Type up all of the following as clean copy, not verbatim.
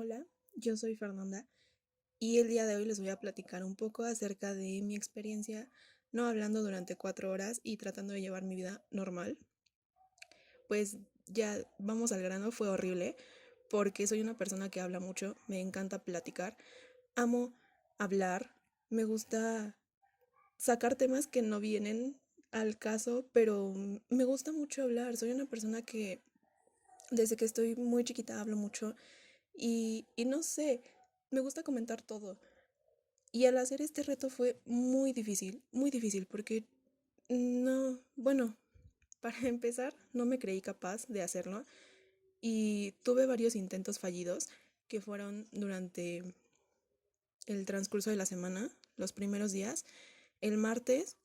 Hola, yo soy Fernanda y el día de hoy les voy a platicar un poco acerca de mi experiencia no hablando durante 4 horas y tratando de llevar mi vida normal. Pues ya vamos al grano, fue horrible porque soy una persona que habla mucho, me encanta platicar, amo hablar, me gusta sacar temas que no vienen al caso, pero me gusta mucho hablar, soy una persona que desde que estoy muy chiquita hablo mucho y no sé, me gusta comentar todo. Y al hacer este reto fue muy difícil, porque no, bueno, para empezar, no me creí capaz de hacerlo y tuve varios intentos fallidos que fueron durante el transcurso de la semana, los primeros días. El martes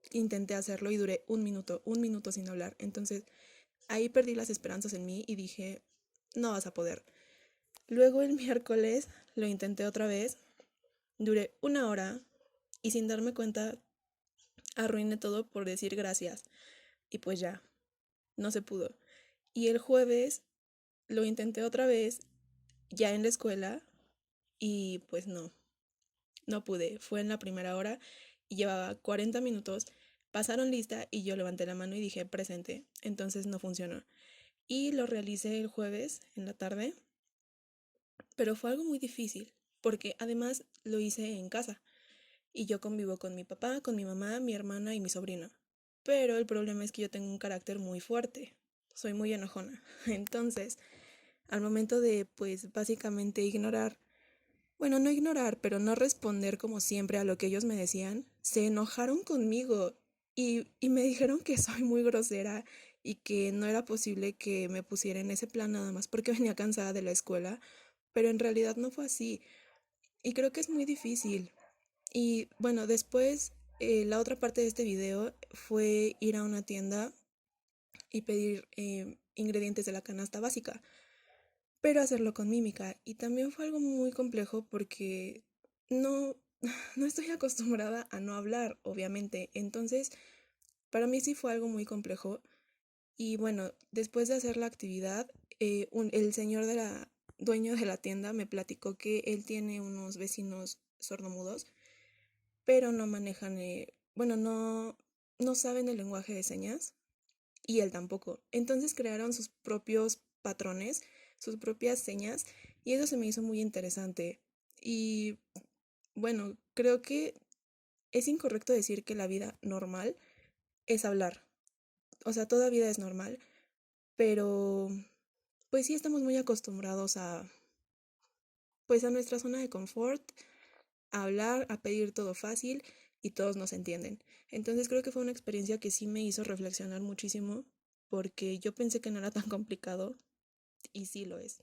intenté hacerlo y duré un minuto sin hablar. Entonces ahí perdí las esperanzas en mí y dije, no vas a poder. Luego el miércoles lo intenté otra vez, duré 1 hora y sin darme cuenta arruiné todo por decir gracias. Y pues ya, no se pudo. Y el jueves lo intenté otra vez, ya en la escuela, y pues no pude. Fue en la primera hora y llevaba 40 minutos. Pasaron lista y yo levanté la mano y dije presente. Entonces no funcionó. Y lo realicé el jueves en la tarde, pero fue algo muy difícil, porque además lo hice en casa. Y yo convivo con mi papá, con mi mamá, mi hermana y mi sobrino. Pero el problema es que yo tengo un carácter muy fuerte. Soy muy enojona. Entonces, al momento de, pues, básicamente ignorar, bueno, no ignorar, pero no responder como siempre a lo que ellos me decían, se enojaron conmigo y me dijeron que soy muy grosera y que no era posible que me pusiera en ese plan nada más porque venía cansada de la escuela, pero en realidad no fue así. Y creo que es muy difícil. Y bueno, después la otra parte de este video fue ir a una tienda y pedir ingredientes de la canasta básica, pero hacerlo con mímica. Y también fue algo muy complejo porque no, no estoy acostumbrada a no hablar, obviamente. Entonces, para mí sí fue algo muy complejo. Y bueno, después de hacer la actividad, el señor de la dueño de la tienda me platicó que él tiene unos vecinos sordomudos pero no manejan, bueno, no saben el lenguaje de señas y él tampoco. Entonces crearon sus propios patrones, sus propias señas y eso se me hizo muy interesante. Y bueno, creo que es incorrecto decir que la vida normal es hablar. O sea, toda vida es normal, pero pues sí estamos muy acostumbrados a pues a nuestra zona de confort, a hablar, a pedir todo fácil y todos nos entienden. Entonces creo que fue una experiencia que sí me hizo reflexionar muchísimo porque yo pensé que no era tan complicado y sí lo es.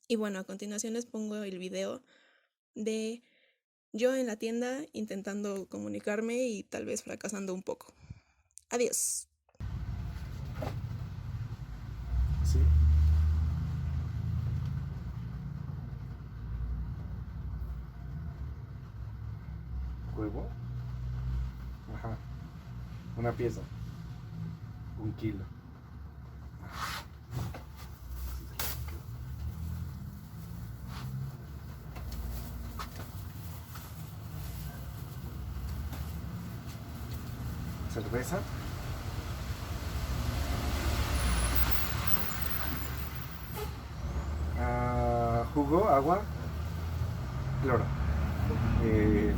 Y bueno, a continuación les pongo el video de yo en la tienda intentando comunicarme y tal vez fracasando un poco. Adiós. Sí. Huevo. Ajá. Una pieza. 1 kilo. Cerveza. Jugo, agua, cloro. Eh,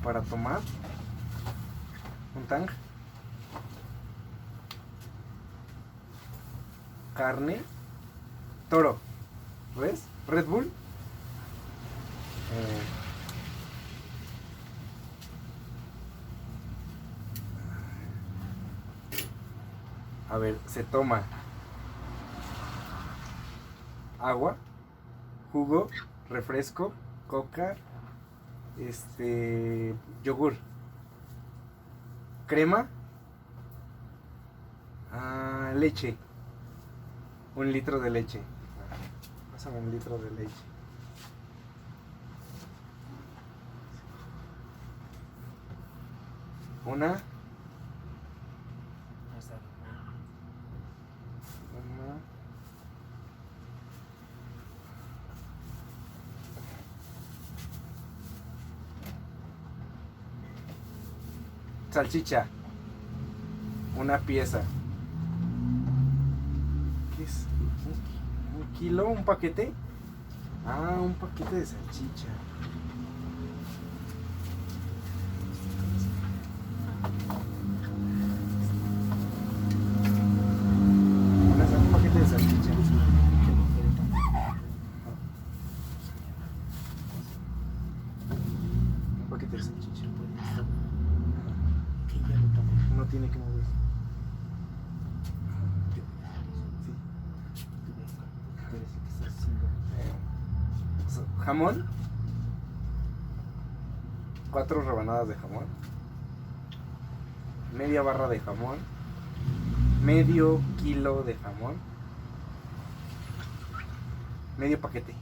para tomar. Un tang. Carne. Toro. ¿Ves? Red Bull. Eh, a ver, se toma agua, jugo, refresco, coca, yogur, crema, leche, 1 litro de leche. Pásame 1 litro de leche. Una, Salchicha. Una pieza. ¿Qué es? ¿Un kilo? ¿Un paquete? Ah, un paquete de salchicha. Un paquete de salchicha. Un paquete de salchicha. No tiene que mover. Jamón. 4 rebanadas de jamón. Media barra de jamón. Medio kilo de jamón. Medio paquete.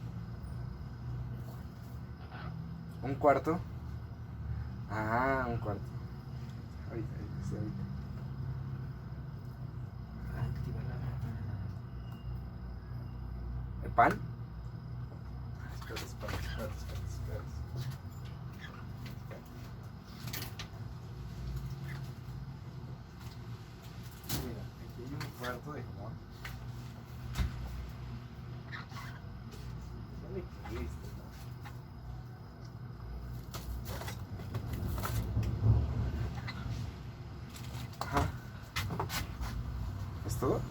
Un cuarto. Ah, un cuarto. Ahorita. ¿El pan? Espera. Mira, aquí hay un cuarto de jamón. Dale que listo, ¿no? Ajá. ¿Es todo?